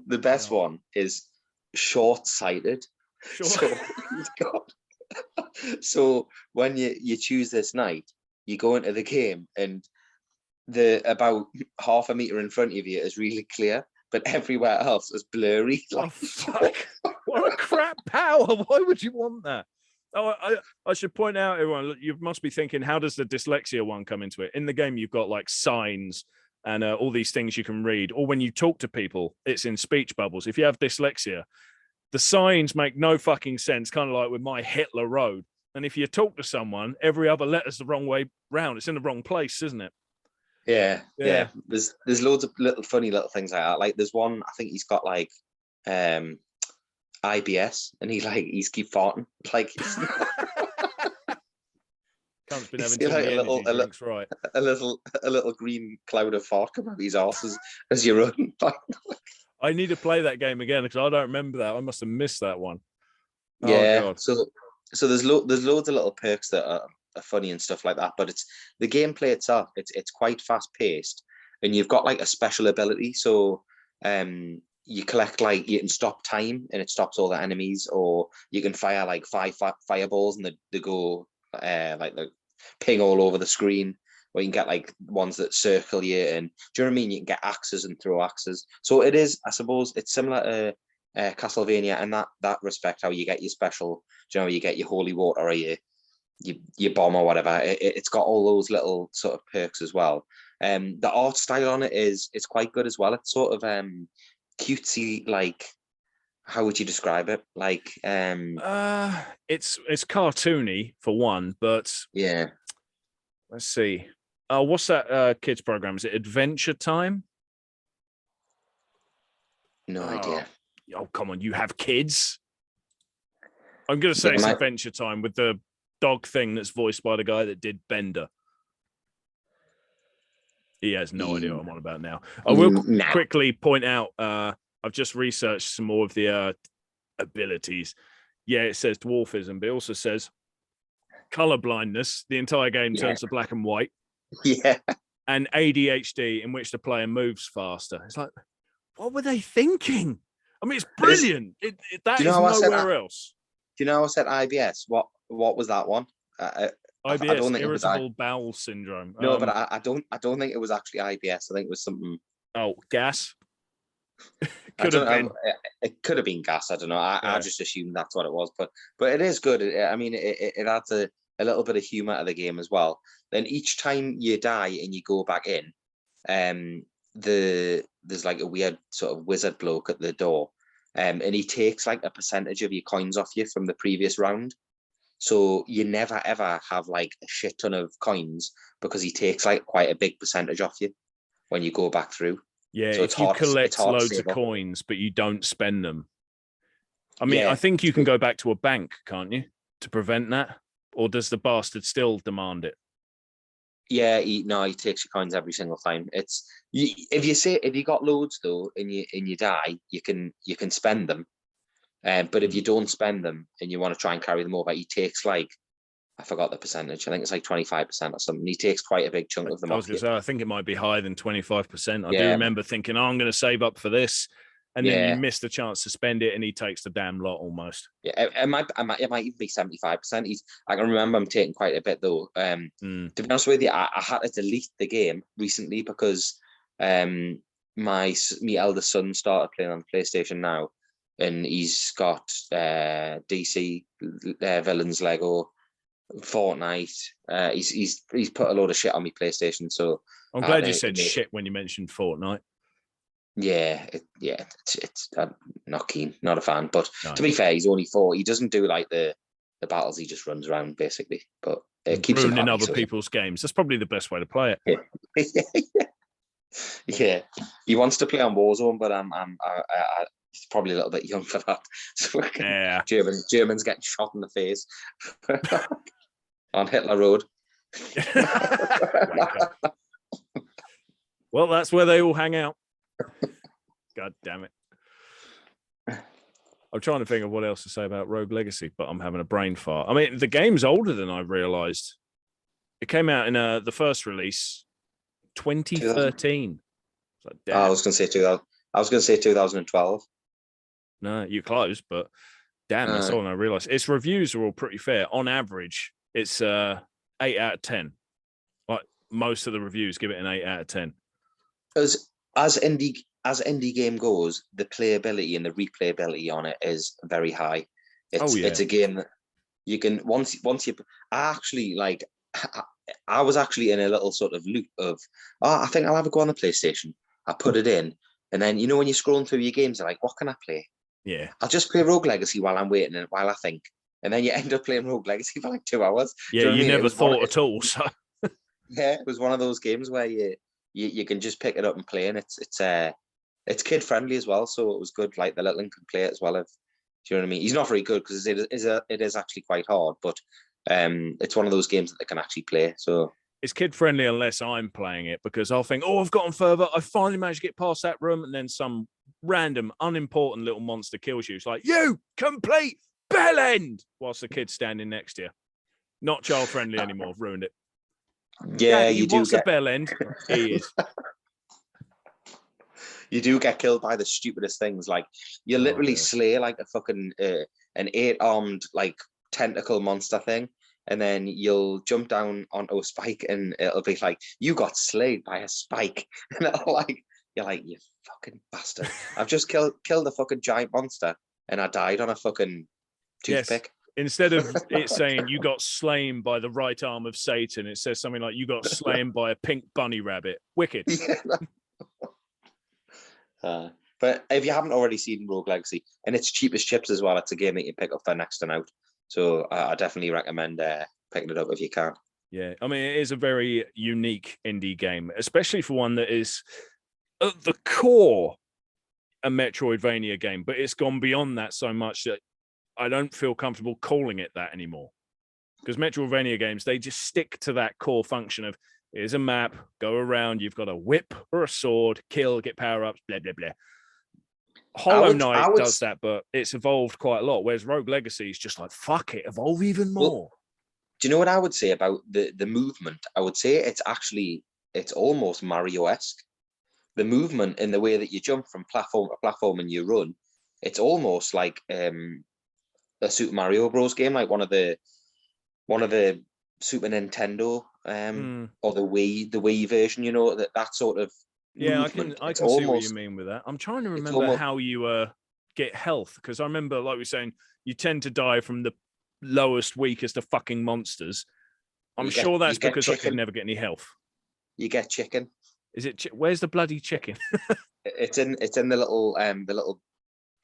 The best one is short-sighted. So when you choose this knight, you go into the game, and the about half a meter in front of you is really clear, but everywhere else is blurry. Oh, fuck. What a crap power. Why would you want that? Oh, I should point out, everyone, you must be thinking, how does the dyslexia one come into it? In the game, you've got like signs and all these things you can read. Or when you talk to people, it's in speech bubbles. If you have dyslexia, the signs make no fucking sense, kind of like with my Hitler Road. And if you talk to someone, every other letter's the wrong way round. It's in the wrong place, isn't it? Yeah. There's loads of funny little things like that. Like there's one, I think he's got like IBS, and he's keep farting. Like Cunt's been having too many energy drinks, right? A little green cloud of fart come out of his arse as you run. I need to play that game again, because I don't remember that. I must have missed that one. Yeah. Oh, God. So there's loads of little perks that are funny and stuff like that, but it's the gameplay itself. It's quite fast paced, and you've got like a special ability. So you collect, like, you can stop time and it stops all the enemies, or you can fire like five fireballs and they go like the ping all over the screen. Or you can get like ones that circle you, and do you know what I mean? You can get axes and throw axes. So it is, I suppose, it's similar to Castlevania in that respect. How you get your special, do you know, you get your holy water or your bomb or whatever. It's got all those little sort of perks as well. The art style on it it's quite good as well. It's sort of cutesy, like, how would you describe it? Like it's cartoony for one, but yeah. Let's see. What's that kids program? Is it Adventure Time? No idea. Oh, come on, you have kids? I'm gonna say it's Adventure Time, with the dog thing that's voiced by the guy that did Bender. He has no idea what I'm on about now. I will quickly point out, I've just researched some more of the abilities. Yeah, it says dwarfism, but it also says color blindness. The entire game turns to black and white. Yeah. And ADHD, in which the player moves faster. It's like, What were they thinking? I mean, it's It is- brilliant. That Do you is know how I said nowhere else. Do you know how I said IBS? What was that one? I IBS, don't think it was irritable bowel syndrome. No, but I don't think it was actually IBS. I think it was something. Oh, gas. I Could don't have know. been. It could have been gas. I don't know. I Yeah. just assumed that's what it was. But it is good. I mean, it adds a little bit of humor to the game as well. Then each time you die and you go back in, there's like a weird sort of wizard bloke at the door, and he takes like a percentage of your coins off you from the previous round. So you never ever have like a shit ton of coins because he takes like quite a big percentage off you when you go back through. Yeah, So if you collect to loads of save up. coins, but you don't spend them. I mean, Yeah. I think you can go back to a bank, can't you, to prevent that? Or does the bastard still demand it? Yeah, he takes your coins every single time. If you got loads though and you die, you can spend them. But if you don't spend them and you want to try and carry them over, he takes like, I forgot the percentage. I think it's like 25% or something. He takes quite a big chunk of them off you. I think it might be higher than 25%. I do Yeah. remember thinking, I'm going to save up for this. And then Yeah. you missed the chance to spend it and he takes the damn lot almost. Yeah, it might even be 75%. I can remember him taking quite a bit though. To be honest with you, I had to delete the game recently because my eldest son started playing on the PlayStation now, and he's got DC Villains Lego, Fortnite. He's put a load of shit on my PlayStation. So I'm glad you said shit when you mentioned Fortnite. Yeah, it's I'm not keen, not a fan. But No. to be fair, he's only 4. He doesn't do like the battles. He just runs around basically. But it keeps him ruining happy, other people's games. That's probably the best way to play it. Yeah, he wants to play on Warzone, but he's probably a little bit young for that. So yeah, Germans getting shot in the face on Hitler Road. Well, that's where they all hang out. God damn it. I'm trying to think of what else to say about Rogue Legacy, but I'm having a brain fart. I mean, the game's older than I realized. It came out in the first release, 2013. Like, I was going to say 2012. No, you're close, but damn, that's all I realized. Its reviews are all pretty fair. On average, it's 8 out of 10. Like most of the reviews give it an 8 out of 10. As indie game goes, the playability and the replayability on it is very high. It's a game that you can once you. I was actually in a little sort of loop of, I think I'll have a go on the PlayStation. I put it in, and then when you're scrolling through your games, you're like, what can I play? Yeah, I'll just play Rogue Legacy while I'm waiting and while I think, and then you end up playing Rogue Legacy for like 2 hours. Yeah, you never thought at all. So yeah, it was one of those games where you can just pick it up and play, and it's kid friendly as well, so it was good. Like the little one can play it as well. If do you know what I mean? He's not very good because it is actually quite hard, but it's one of those games that they can actually play. So it's kid friendly unless I'm playing it, because I'll think, I've gotten further. I finally managed to get past that room, and then some random, unimportant little monster kills you. It's like, you complete bell end, whilst the kid's standing next to you. Not child friendly anymore. I've ruined it. Yeah, Daddy, what's a bell end? He is. You do get killed by the stupidest things. Like you literally slay like a fucking an 8-armed like tentacle monster thing, and then you'll jump down onto a spike, and it'll be like, you got slayed by a spike, and you're like, you fucking bastard! I've just killed a fucking giant monster, and I died on a fucking toothpick. Yes. Instead of it saying you got slain by the right arm of Satan, it says something like you got slain by a pink bunny rabbit. Wicked. But if you haven't already seen Rogue Legacy, and it's cheap as chips as well, it's a game that you pick up for next and out. So I definitely recommend picking it up if you can. Yeah, I mean, it is a very unique indie game, especially for one that is at the core a Metroidvania game, but it's gone beyond that so much that I don't feel comfortable calling it that anymore. Because Metroidvania games, they just stick to that core function of, here's a map, go around, you've got a whip or a sword, kill, get power-ups, blah, blah, blah. Hollow Knight does that, but it's evolved quite a lot, whereas Rogue Legacy is just like, fuck it, evolve even more. Well, do you know what I would say about the movement? I would say it's almost Mario-esque. the movement and the way that you jump from platform to platform and you run, it's almost like a Super Mario Bros. Game, like one of the Super Nintendo or the Wii version, you know, that sort of movement. I can see what you mean with that. I'm trying to remember how you get health, because I remember, like we were saying, you tend to die from the lowest, weakest of fucking monsters. I'm sure that's because I could never get any health. You get chicken. Is it? Where's the bloody chicken? It's in the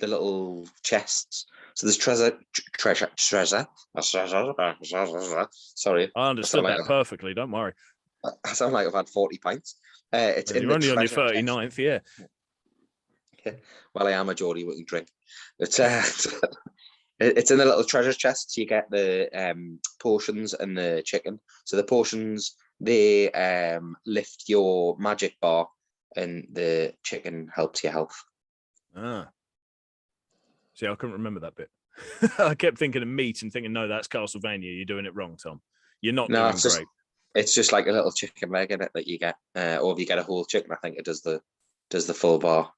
little chests. So there's treasure. Sorry, I understood that perfectly. Don't worry. I sound like I've had 40 pints. You're only on your 39th, yeah. Well, I am a Geordie, we can drink. It's it's in the little treasure chests. You get the potions and the chicken. So the potions, they lift your magic bar, and the chicken helps your health. See, I couldn't remember that bit. I kept thinking of meat and thinking, no, that's Castlevania. You're doing it wrong, Tom. You're not doing great. It's just like a little chicken leg in it that you get, or if you get a whole chicken, I think it does the full bar.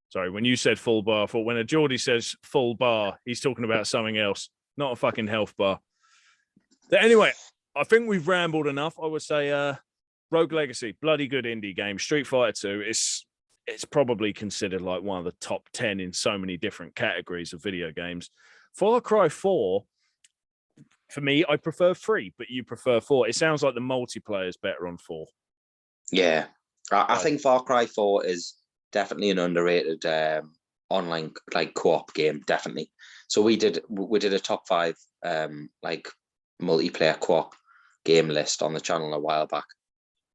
Sorry, when you said full bar, I thought when a Geordie says full bar, he's talking about something else, not a fucking health bar. But anyway, I think we've rambled enough. I would say Rogue Legacy, bloody good indie game. Street Fighter 2, it's probably considered like one of the top 10 in so many different categories of video games. Far Cry 4, for me, I prefer 3, but you prefer 4. It sounds like the multiplayer is better on 4. Yeah. I think Far Cry 4 is definitely an underrated online like co-op game, definitely. So we did a top 5 like multiplayer co-op game list on the channel a while back,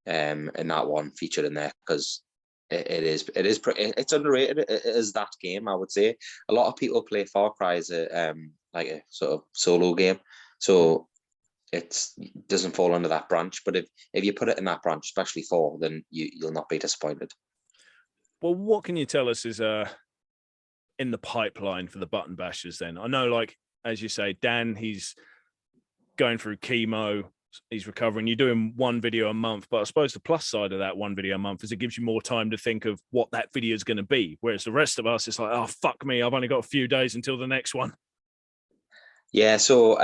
and that one featured in there because it's underrated. It is that game, I would say. A lot of people play Far Cry as like a sort of solo game, so it doesn't fall under that branch. But if you put it in that branch, especially 4, then you'll not be disappointed. Well, what can you tell us is in the pipeline for the button bashers then? I know, like, as you say, Dan, he's going through chemo, he's recovering. You're doing one video a month, but I suppose the plus side of that one video a month is it gives you more time to think of what that video is going to be. Whereas the rest of us, it's like, oh, fuck me, I've only got a few days until the next one. Yeah, so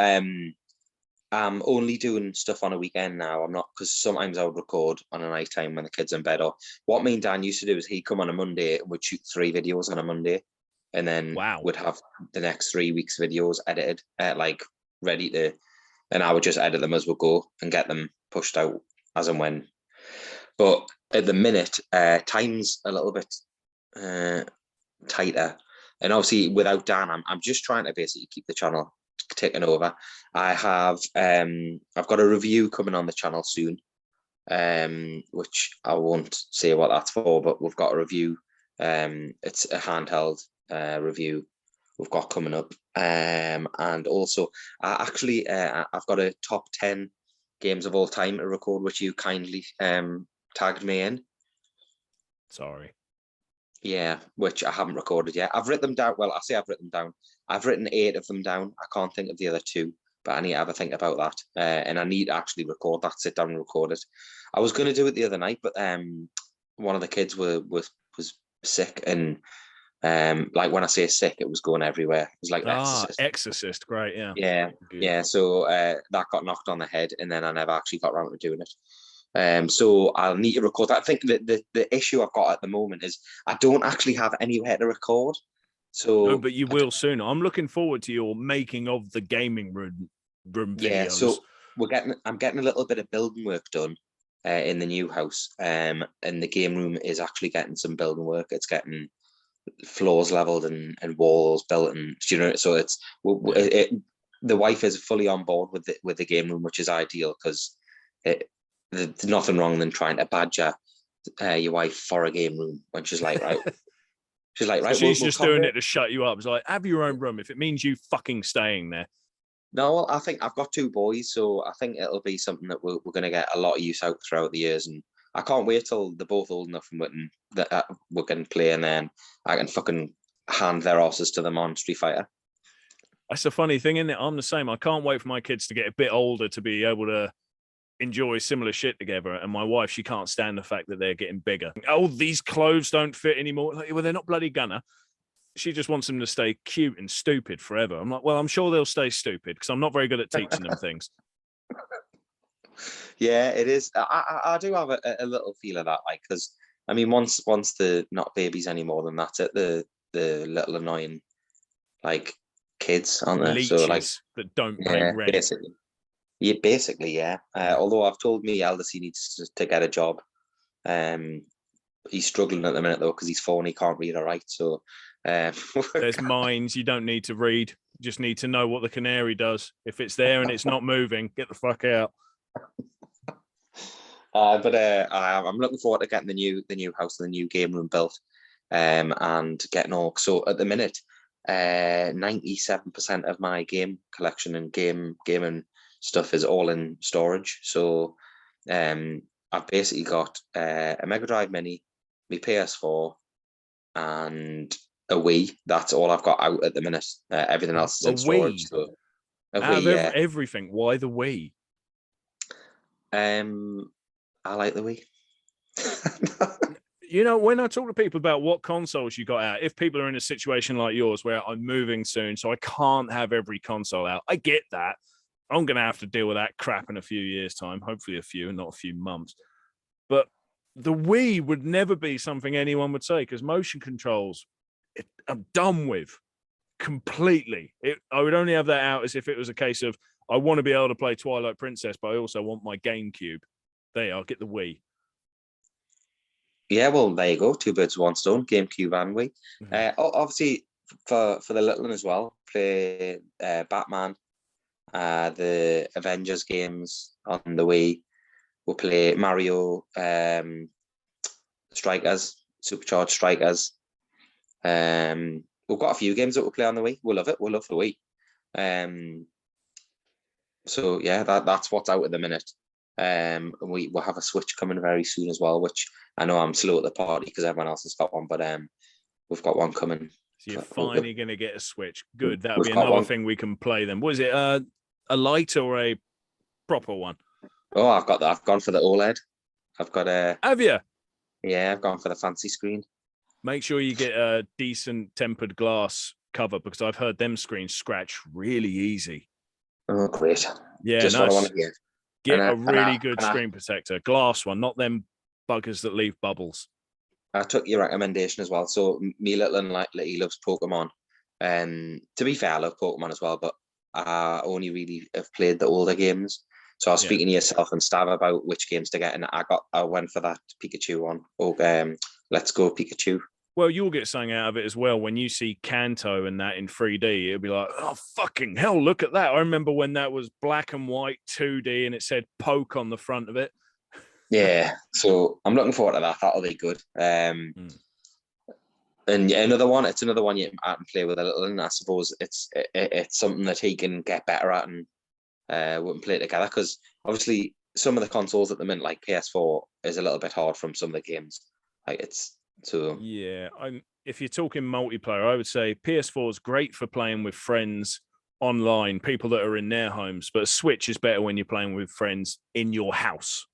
I'm only doing stuff on a weekend now. I'm not, because sometimes I would record on a night time when the kids are in bed. Or what me and Dan used to do is he'd come on a Monday and we'd shoot 3 videos on a Monday, and then would have the next 3 weeks videos edited, like ready to, and I would just edit them as we go and get them pushed out as and when. But at the minute, time's a little bit tighter, and obviously without Dan, I'm just trying to basically keep the channel taken over. I have I've got a review coming on the channel soon, which I won't say what that's for, but we've got a review. It's a handheld review we've got coming up, and also I've got a top 10 games of all time to record, which you kindly tagged me in. Sorry. Yeah, which I haven't recorded yet. I've written them down. Well, I say I've written them down. I've written 8 of them down. I can't think of the other 2, but I need to have a think about that. And I need to actually record that, sit down and record it. I was going to do it the other night, but one of the kids was sick, and like when I say sick, it was going everywhere. It was like Exorcist, great, yeah. Yeah. So that got knocked on the head, and then I never actually got around to doing it. So I'll need to record that. I think that the issue I've got at the moment is I don't actually have anywhere to record. So no, but you will soon. I'm looking forward to your making of the gaming room videos. Yeah, so I'm getting a little bit of building work done in the new house, and the game room is actually getting some building work. It's getting floors leveled and walls built, and you know, so it's the wife is fully on board with the game room, which is ideal because there's nothing wrong than trying to badger your wife for a game room when she's like, right. She's like, right. So she's just doing it to shut you up. It's like, have your own room if it means you fucking staying there. No, well, I think I've got 2 boys, so I think it'll be something that we're going to get a lot of use out throughout the years, and I can't wait till they're both old enough and we can play, and then I can fucking hand their asses to them on Street Fighter. That's a funny thing, isn't it? I'm the same. I can't wait for my kids to get a bit older to be able to enjoy similar shit together, and my wife, she can't stand the fact that they're getting bigger. Oh, these clothes don't fit anymore. Like, well, they're not bloody gonna. She just wants them to stay cute and stupid forever. I'm like, well, I'm sure they'll stay stupid because I'm not very good at teaching them things. Yeah, it is. I do have a little feel of that, like, because I mean, once they're not babies anymore, then that's it. The little annoying, like, kids, aren't there? Leeches So, like, that don't pay rent. Basically, yeah. Although I've told me eldest he needs to get a job. He's struggling at the minute though because he's 4 and he can't read or write. So there's mines you don't need to read. You just need to know what the canary does. If it's there and it's not moving, get the fuck out. But I'm looking forward to getting the new house and the new game room built, and getting all. So at the minute, 97% of my game collection and gaming stuff is all in storage. So I've basically got a Mega Drive Mini, my PS4, and a Wii. That's all I've got out at the minute. Everything else is in storage. So everything, why the Wii? I like the Wii. You know, when I talk to people about what consoles you got out, if people are in a situation like yours where I'm moving soon, so I can't have every console out, I get that. I'm going to have to deal with that crap in a few years' time, hopefully a few and not a few months. But the Wii would never be something anyone would say because motion controls, I'm done with completely. I would only have that out as if it was a case of I want to be able to play Twilight Princess, but I also want my GameCube. There you are, get the Wii. Yeah, well, there you go. 2 birds, 1 stone, GameCube and Wii. Mm-hmm. Obviously, for the little one as well, play Batman, the Avengers games on the Wii. We'll play Mario Strikers, Supercharged Strikers. We've got a few games that we'll play on the Wii. We'll love it. We'll love the Wii. So yeah, that's what's out at the minute. We'll have a Switch coming very soon as well, which I know I'm slow at the party because everyone else has got one, but we've got one coming. So you're finally going to get a Switch. Good. That'll be another thing we can play then. Was it a light or a proper one? Oh, I've got that. I've gone for the OLED. I've got a. Have you? Yeah, I've gone for the fancy screen. Make sure you get a decent tempered glass cover because I've heard them screens scratch really easy. Oh, great. Yeah, just nice. what I want to hear. Get a really good screen protector. Glass one, not them buggers that leave bubbles. I took your recommendation as well. So me little and like he loves Pokemon. To be fair, I love Pokemon as well, but I only really have played the older games. So I was speaking to yourself and Stav about which games to get, and I went for that Pikachu one. Let's Go Pikachu. Well, you'll get something out of it as well. When you see Kanto and that in 3D, it'll be like, oh, fucking hell, look at that. I remember when that was black and white 2D and it said Poke on the front of it. Yeah, so I'm looking forward to that. That'll be good. And another one, it's another one you can play with a little, and I suppose it's something that he can get better at and we can play together, because obviously some of the consoles at the minute, like PS4, is a little bit hard from some of the games. Like it's so yeah. If you're talking multiplayer, I would say PS4 is great for playing with friends online, people that are in their homes, but Switch is better when you're playing with friends in your house.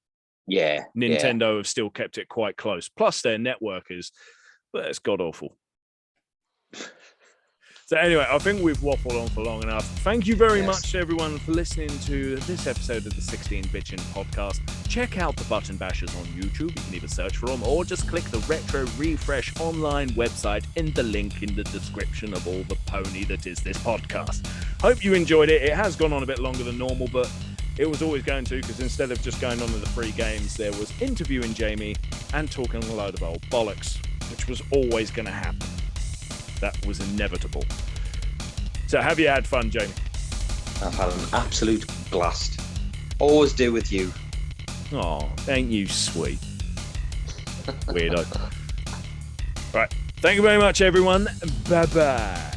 Yeah, Nintendo have still kept it quite close. Plus, their network is, well, it's god awful. So anyway, I think we've waffled on for long enough. Thank you very much, everyone, for listening to this episode of the 16 Bitchin' Podcast. Check out the Button Bashers on YouTube. You can either search for them or just click the Retro Refresh online website in the link in the description of all the pony that is this podcast. Hope you enjoyed it. It has gone on a bit longer than normal, but it was always going to, because instead of just going on to the free games, there was interviewing Jamie and talking a load of old bollocks, which was always going to happen. That was inevitable. So have you had fun, Jamie? I've had an absolute blast. Always do with you. Oh, ain't you sweet. Weirdo. Right. Thank you very much, everyone. Bye-bye.